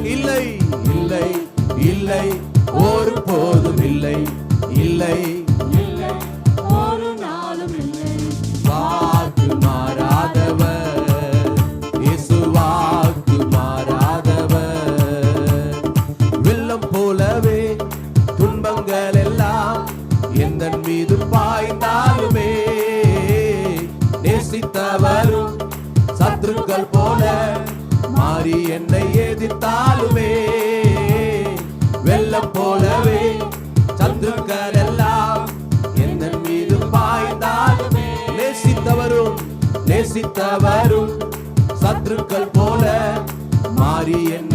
சொல்லுங்க. இல்லை இல்லை இல்லை ஒரு போதும் இல்லை இல்லை இல்லை ஒரு நாளும் இல்லை. வாக்கு மாறாதவர் இயேசு வாக்கு மாறாதவர். வெள்ளம் போலவே துன்பங்கள் எல்லாம் எந்தன் மீது பாய்ந்தாலுமே நேசித்தவரும் சத்துருக்கள் போல மாறி என்னை எதிர்த்தாலுமே வெள்ளம் போலவே சத்துருக்கள் எல்லாம் எந்தன் மீது பாய்ந்தாலுமே நேசித்தவரும் சத்துருக்கள் போல மாறி என்னை